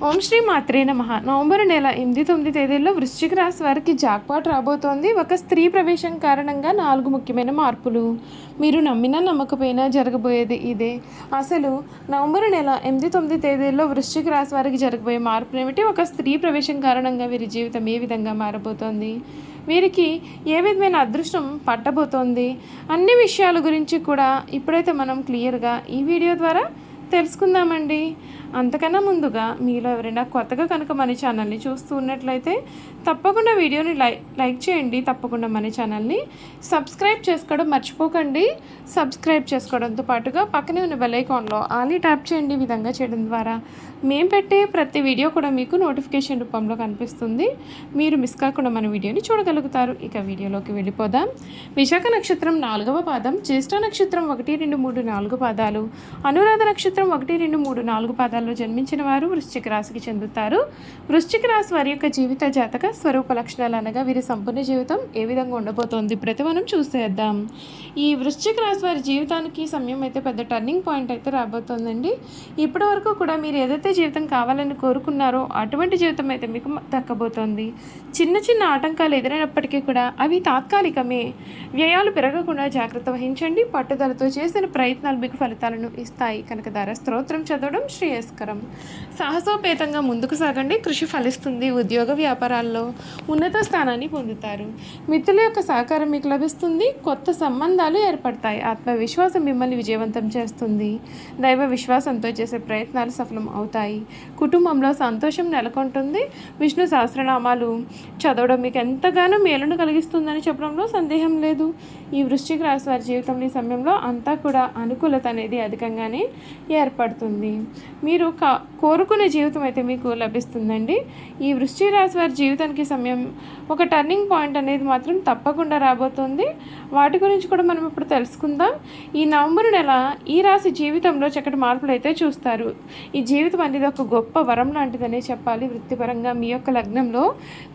ఓం శ్రీ మాత్రే నమః. నవంబర్ నెల 8-9 తేదీల్లో వృశ్చిక రాశి వారికి జాక్పాట్ రాబోతోంది. ఒక స్త్రీ ప్రవేశం కారణంగా 4 ముఖ్యమైన మార్పులు. మీరు నమ్మినా నమ్మకపోయినా జరగబోయేది ఇదే. అసలు నవంబర్ నెల 8-9 తేదీల్లో వృశ్చిక రాశి వారికి జరగబోయే మార్పులు ఏమిటి? ఒక స్త్రీ ప్రవేశం కారణంగా వీరి జీవితం ఏ విధంగా మారబోతోంది? వీరికి ఏ విధమైన అదృష్టం పట్టబోతోంది? అన్ని విషయాల గురించి కూడా ఇప్పుడైతే మనం క్లియర్గా ఈ వీడియో ద్వారా తెలుసుకుందామండి. అంతకన్నా ముందుగా మీలో ఎవరైనా కొత్తగా కనుక మన ఛానల్ని చూస్తూ ఉన్నట్లయితే తప్పకుండా వీడియోని లైక్ చేయండి. తప్పకుండా మన ఛానల్ని సబ్స్క్రైబ్ చేసుకోవడం మర్చిపోకండి. సబ్స్క్రైబ్ చేసుకోవడంతో పాటుగా పక్కనే ఉన్న బెల్ ఐకాన్లో ఆల్ ట్యాప్ చేయండి. ఈ విధంగా చేయడం ద్వారా మేము పెట్టే ప్రతి వీడియో కూడా మీకు నోటిఫికేషన్ రూపంలో కనిపిస్తుంది. మీరు మిస్ కాకుండా మన వీడియోని చూడగలుగుతారు. ఇక వీడియోలోకి వెళ్ళిపోదాం. విశాఖ నక్షత్రం 4వ పాదం, జ్యేష్ఠ నక్షత్రం 1, 2, 3, 4 పాదాలు, అనురాధ నక్షత్రం 1, 2, 3, 4 పాదాల్లో జన్మించిన వారు వృశ్చిక రాశికి చెందుతారు. వృశ్చిక రాశి వారి యొక్క జీవిత జాతక స్వరూప లక్షణాలు అనగా వీరి సంపూర్ణ జీవితం ఏ విధంగా ఉండబోతోంది ప్రతి మనం చూసేద్దాం. ఈ వృశ్చిక రాశి వారి జీవితానికి సమయం అయితే పెద్ద టర్నింగ్ పాయింట్ అయితే రాబోతోందండి. ఇప్పటి వరకు కూడా మీరు ఏదైతే జీవితం కావాలని కోరుకున్నారో అటువంటి జీవితం అయితే మీకు దక్కబోతోంది. చిన్న చిన్న ఆటంకాలు ఎదురైనప్పటికీ కూడా అవి తాత్కాలికమే. వ్యయాలు పెరగకుండా జాగ్రత్త వహించండి. పట్టుదలతో చేసిన ప్రయత్నాలు మీకు ఫలితాలను ఇస్తాయి. కనకదార స్తోత్రం చదవడం శ్రేయస్కరం. సాహసోపేతంగా ముందుకు సాగండి. కృషి ఫలిస్తుంది. ఉద్యోగ వ్యాపారాల్లో ఉన్నత స్థానాన్ని పొందుతారు. మిత్రుల యొక్క సహకారం మీకు లభిస్తుంది. కొత్త సంబంధాలు ఏర్పడతాయి. ఆత్మవిశ్వాసం మిమ్మల్ని విజయవంతం చేస్తుంది. దైవ విశ్వాసంతో చేసే ప్రయత్నాలు సఫలం అవుతాయి. కుటుంబంలో సంతోషం నెలకొంటుంది. విష్ణు సహస్రనామాలు చదవడం మీకు ఎంతగానో మేలును కలిగిస్తుందని చెప్పడంలో సందేహం లేదు. ఈ వృశ్చిక రాశి వారి జీవితంలో ఈ సమయంలో అంతా కూడా అనుకూలత అనేది అధికంగానే ఏర్పడుతుంది. మీరు కోరుకునే జీవితం అయితే మీకు లభిస్తుందండి. ఈ వృశ్చిక రాశి వారి జీవితానికి సమయం ఒక టర్నింగ్ పాయింట్ అనేది మాత్రం తప్పకుండా రాబోతుంది. వాటి గురించి కూడా మనం ఇప్పుడు తెలుసుకుందాం. ఈ నవంబర్ నెల ఈ రాశి జీవితంలో చక్కటి మార్పులు అయితే చూస్తారు. ఈ జీవితం అనేది ఒక గొప్ప వరం లాంటిదనే చెప్పాలి. వృత్తిపరంగా మీ యొక్క లగ్నంలో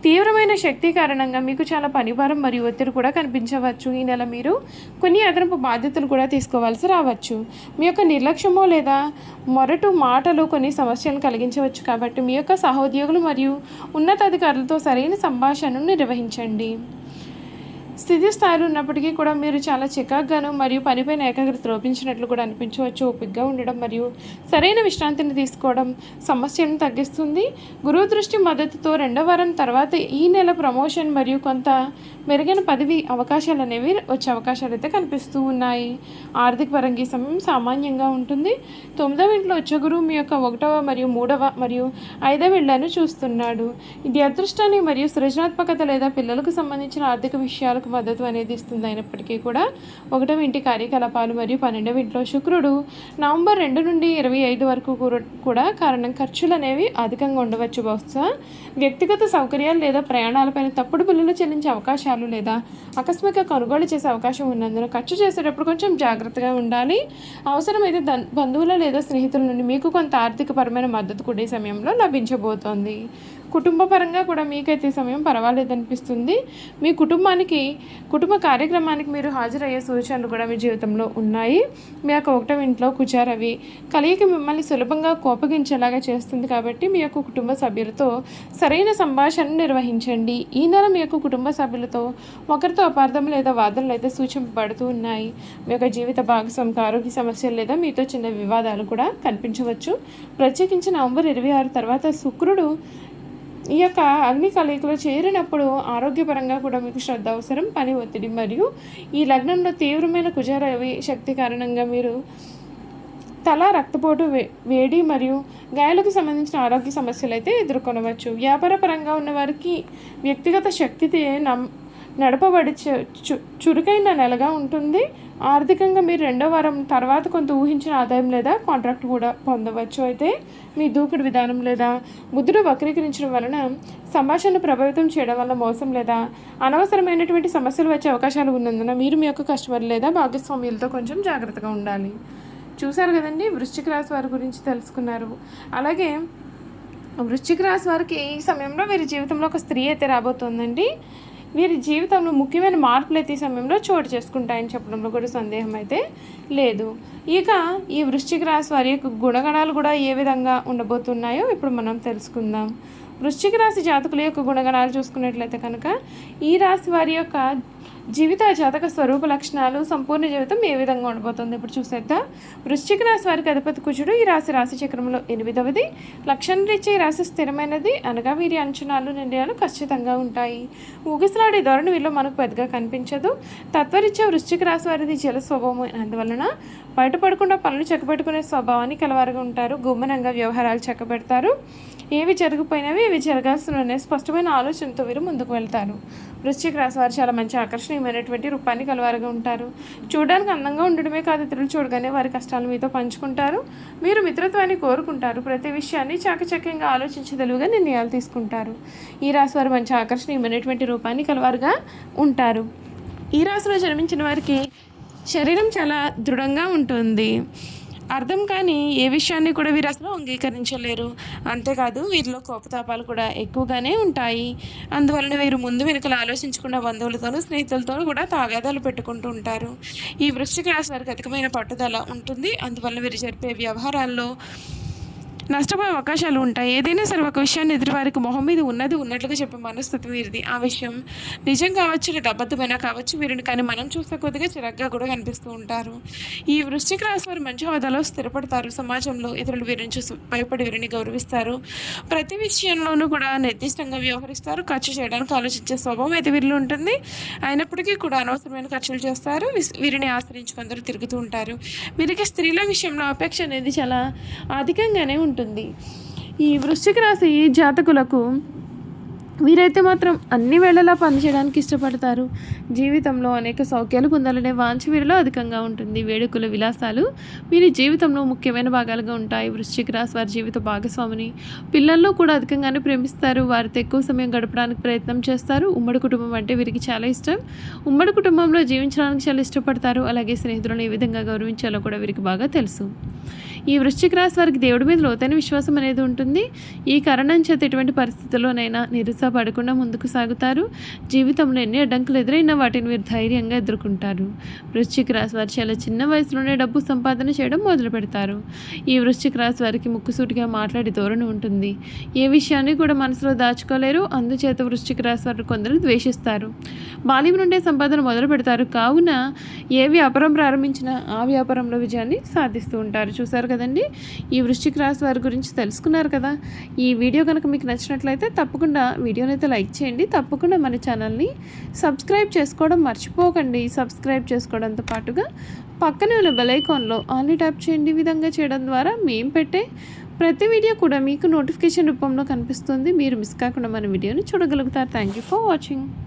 తీవ్రమైన శక్తి కారణంగా మీకు చాలా పనిభారం మరియు ఒత్తిడి కూడా కనిపించవచ్చు. ఈ నెల మీరు కొన్ని అదనపు బాధ్యతలు కూడా తీసుకోవాల్సి రావచ్చు. మీ యొక్క నిర్లక్ష్యమో లేదా మొరటు మాటలు కొన్ని సమస్యలను కలిగించవచ్చు. కాబట్టి మీ యొక్క సహోద్యోగులు మరియు ఉన్నతాధికారులతో సరైన సంభాషణను నిర్వహించండి. స్థితి స్థాయిలో ఉన్నప్పటికీ కూడా మీరు చాలా చికాగ్గాను మరియు పనిపైన ఏకాగ్రత లోపించినట్లు కూడా అనిపించవచ్చు. ఓపికగా ఉండడం మరియు సరైన విశ్రాంతిని తీసుకోవడం సమస్యలను తగ్గిస్తుంది. గురువు దృష్టి మద్దతుతో 2వ వారం తర్వాత ఈ నెల ప్రమోషన్ మరియు కొంత మెరుగైన పదవి అవకాశాలు అనేవి వచ్చే అవకాశాలు అయితే కనిపిస్తూ ఉన్నాయి. ఆర్థిక పరంగా ఈ సమయం సామాన్యంగా ఉంటుంది. 9వ ఇంట్లో వచ్చే గురువు మీ యొక్క 1వ మరియు 3వ మరియు 5వ ఇళ్లను చూస్తున్నాడు. ఇది అదృష్టాన్ని మరియు సృజనాత్మకత లేదా పిల్లలకు సంబంధించిన ఆర్థిక విషయాలకు మద్దతు అనేది ఇస్తుంది. అయినప్పటికీ కూడా 1వ ఇంటి కార్యకలాపాలు మరియు 12వ ఇంట్లో శుక్రుడు నవంబర్ 2 నుండి 25 వరకు కూడా కారణం ఖర్చులు అనేవి అధికంగా ఉండవచ్చు. బహుశా వ్యక్తిగత సౌకర్యాలు లేదా ప్రయాణాలపైన తప్పుడు బిల్లులు చెల్లించే అవకాశాలు లేదా ఆకస్మిక కొనుగోలు చేసే అవకాశం ఉన్నందున ఖర్చు చేసేటప్పుడు కొంచెం జాగ్రత్తగా ఉండాలి. అవసరమైతే బంధువుల లేదా స్నేహితుల నుండి మీకు కొంత ఆర్థికపరమైన మద్దతు కూడా ఈ సమయంలో లభించబోతోంది. కుటుంబ పరంగా కూడా మీకైతే సమయం పర్వాలేదనిపిస్తుంది. మీ కుటుంబ కార్యక్రమానికి మీరు హాజరయ్యే సూచనలు కూడా మీ జీవితంలో ఉన్నాయి. మీ యొక్క 1వ ఇంట్లో కుజారవి కలియిక మిమ్మల్ని సులభంగా కోపగించేలాగా చేస్తుంది. కాబట్టి మీ యొక్క కుటుంబ సభ్యులతో సరైన సంభాషణను నిర్వహించండి. ఈ నెల మీ యొక్క కుటుంబ సభ్యులతో ఒకరితో అపార్థం లేదా వాదనలు అయితే సూచింపబడుతూ ఉన్నాయి. మీ యొక్క జీవిత భాగస్వామికి ఆరోగ్య సమస్యలు లేదా మీతో చిన్న వివాదాలు కూడా కనిపించవచ్చు. ప్రత్యేకించి నవంబర్ 26 తర్వాత శుక్రుడు ఈ యొక్క అగ్ని కలయికలో చేరినప్పుడు ఆరోగ్యపరంగా కూడా మీకు శ్రద్ధ అవసరం. పని ఒత్తిడి మరియు ఈ లగ్నంలో తీవ్రమైన కుజరవి శక్తి కారణంగా మీరు తల, రక్తపోటు, వేడి మరియు గాయాలకు సంబంధించిన ఆరోగ్య సమస్యలు అయితే ఎదుర్కొనవచ్చు. వ్యాపార పరంగా ఉన్న వారికి వ్యక్తిగత శక్తి నడపబడి చురుకైన నెలగా ఉంటుంది. ఆర్థికంగా మీరు 2వ వారం తర్వాత కొంత ఊహించిన ఆదాయం లేదా కాంట్రాక్ట్ కూడా పొందవచ్చు. అయితే మీ దూకుడు విధానం లేదా బుద్ధుడు వక్రీకరించడం వలన సంభాషణను ప్రభావితం చేయడం వల్ల మోసం లేదా అనవసరమైనటువంటి సమస్యలు వచ్చే అవకాశాలు ఉన్నందున మీరు మీ యొక్క కస్టమర్ లేదా భాగస్వామ్యులతో కొంచెం జాగ్రత్తగా ఉండాలి. చూశారు కదండి, వృశ్చిక రాశి వారి గురించి తెలుసుకున్నారు. అలాగే వృశ్చిక రాశి వారికి ఈ సమయంలో వీరి జీవితంలో ఒక స్త్రీ అయితే రాబోతోందండి. వీరి జీవితంలో ముఖ్యమైన మార్పులు అయితే ఈ సమయంలో చోటు చేసుకుంటాయని చెప్పడంలో కూడా సందేహం అయితే లేదు. ఇక ఈ వృశ్చిక రాశి వారి యొక్క గుణగణాలు కూడా ఏ విధంగా ఉండబోతున్నాయో ఇప్పుడు మనం తెలుసుకుందాం. వృశ్చిక రాశి జాతకుల యొక్క గుణగణాలు చూసుకున్నట్లయితే కనుక ఈ రాశి వారి యొక్క జీవిత జాతక స్వరూప లక్షణాలు, సంపూర్ణ జీవితం ఏ విధంగా ఉండబోతుంది ఇప్పుడు చూసేద్దాం. వృశ్చిక రాశి వారికి అధిపతి కుజుడు. ఈ రాశి చక్రంలో 8వది. లక్షణ రీత్యా ఈ రాశి స్థిరమైనది, అనగా వీరి అంచనాలు, నిర్ణయాలు ఖచ్చితంగా ఉంటాయి. ఊగిసలాడే ధోరణి వీళ్ళు మనకు పెద్దగా కనిపించదు. తత్వరీత్యా వృశ్చిక రాశి వారిది జల స్వభావం అందువలన బయటపడకుండా పనులు చక్కబెట్టుకునే స్వభావాన్ని కలవారుగా ఉంటారు. గుమ్మనంగా వ్యవహారాలు చక్కబెడతారు. ఏవి జరిగిపోయినవి ఇవి జరగాల్సిన స్పష్టమైన ఆలోచనతో వీరు ముందుకు వెళ్తారు. వృశ్చిక రాశి వారు చాలా మంచి ఆకర్షణీయమైనటువంటి రూపాన్ని కలవారుగా ఉంటారు. చూడడానికి అందంగా ఉండడమే కాదు, ఇతరులు చూడగానే వారి కష్టాలు మీతో పంచుకుంటారు. మీరు మిత్రత్వాన్ని కోరుకుంటారు. ప్రతి విషయాన్ని చాకచక్యంగా ఆలోచించదలుగా నిర్ణయాలు తీసుకుంటారు. ఈ రాశి వారు మంచి ఆకర్షణీయమైనటువంటి రూపాన్ని కలవారుగా ఉంటారు. ఈ రాశిలో జన్మించిన వారికి శరీరం చాలా దృఢంగా ఉంటుంది. అర్థం కానీ ఏ విషయాన్ని కూడా వీరు అసలు అంగీకరించలేరు. అంతేకాదు వీరిలో కోపతాపాలు కూడా ఎక్కువగానే ఉంటాయి. అందువలన వీరు ముందు వెనుకలు ఆలోచించకుండా బంధువులతోనూ స్నేహితులతోనూ కూడా తాగాదాలు పెట్టుకుంటూ ఉంటారు. ఈ వృశ్చిక రాశి వారికి అధికమైన పట్టుదల ఉంటుంది. అందువలన వీరు జరిపే వ్యవహారాల్లో నష్టపోయే అవకాశాలు ఉంటాయి. ఏదైనా సరే ఒక విషయాన్ని ఎదుటివారికి మొహం మీద ఉన్నట్లుగా చెప్పే మనస్థితి వీరిది. ఆ విషయం నిజం కావచ్చు లేదా అబద్ధమైనా కావచ్చు, వీరిని కానీ మనం చూస్తే కొద్దిగా చిరాగ్గా కూడా కనిపిస్తూ ఉంటారు. ఈ వృశ్చిక రాశి వారు మంచి హోదాలో స్థిరపడతారు. సమాజంలో ఇతరులు వీరిని చూసి భయపడి వీరిని గౌరవిస్తారు. ప్రతి విషయంలోనూ కూడా నిర్దిష్టంగా వ్యవహరిస్తారు. ఖర్చు చేయడానికి ఆలోచించే స్వభావం అయితే వీరిలో ఉంటుంది. అయినప్పటికీ కూడా అనవసరమైన ఖర్చులు చేస్తారు. వీరిని ఆశ్రయించి కొందరు తిరుగుతూ ఉంటారు. వీరికి స్త్రీల విషయంలో అపేక్ష అనేది చాలా అధికంగానే ఉంటుంది. ఈ వృశ్చిక రాశి జాతకులకు వీరైతే మాత్రం అన్ని వేళలా పనిచేయడానికి ఇష్టపడతారు. జీవితంలో అనేక సౌఖ్యాలు పొందాలనే వాంఛ వీరిలో అధికంగా ఉంటుంది. వేడుకల విలాసాలు వీరి జీవితంలో ముఖ్యమైన భాగాలుగా ఉంటాయి. వృశ్చిక రాశి వారి జీవిత భాగస్వామిని పిల్లల్లో కూడా అధికంగానే ప్రేమిస్తారు. వారితో ఎక్కువ సమయం గడపడానికి ప్రయత్నం చేస్తారు. ఉమ్మడి కుటుంబం అంటే వీరికి చాలా ఇష్టం. ఉమ్మడి కుటుంబంలో జీవించడానికి చాలా ఇష్టపడతారు. అలాగే స్నేహితులను ఏ విధంగా గౌరవించాలో కూడా వీరికి బాగా తెలుసు. ఈ వృశ్చిక రాశి వారికి దేవుడి మీద లోతైన విశ్వాసం అనేది ఉంటుంది. ఈ కారణం చేత ఎటువంటి పరిస్థితుల్లోనైనా నిరుత్సాహపడకుండా ముందుకు సాగుతారు. జీవితంలో ఎన్ని అడ్డంకులు ఎదురైనా వాటిని వీరు ధైర్యంగా ఎదుర్కొంటారు. వృశ్చిక రాశి వారు చాలా చిన్న వయసులోనే డబ్బు సంపాదన చేయడం మొదలు పెడతారు. ఈ వృశ్చిక రాశి వారికి ముక్కుసూటిగా మాట్లాడే ధోరణి ఉంటుంది. ఏ విషయాన్ని కూడా మనసులో దాచుకోలేరు. అందుచేత వృశ్చిక రాశి వారు కొందరు ద్వేషిస్తారు. బాల్యం నుండే సంపాదన మొదలు పెడతారు. కావున ఏ వ్యాపారం ప్రారంభించినా ఆ వ్యాపారంలో విజయాన్ని సాధిస్తూ ఉంటారు. చూసారు కదండి, ఈ వృశ్చిక రాశి వారి గురించి తెలుసుకున్నారు కదా. ఈ వీడియో కనుక మీకు నచ్చినట్లయితే తప్పకుండా వీడియోని అయితే లైక్ చేయండి. తప్పకుండా మన ఛానల్ని సబ్స్క్రైబ్ చేసుకోవడం మర్చిపోకండి. సబ్స్క్రైబ్ చేసుకోవడంతో పాటుగా పక్కనే ఉన్న బెల్ ఐకాన్లో ఆల్ని ట్యాప్ చేయండి. ఈ విధంగా చేయడం ద్వారా మేము పెట్టే ప్రతి వీడియో కూడా మీకు నోటిఫికేషన్ రూపంలో కనిపిస్తుంది. మీరు మిస్ కాకుండా మన వీడియోని చూడగలుగుతారు. Thank you for watching.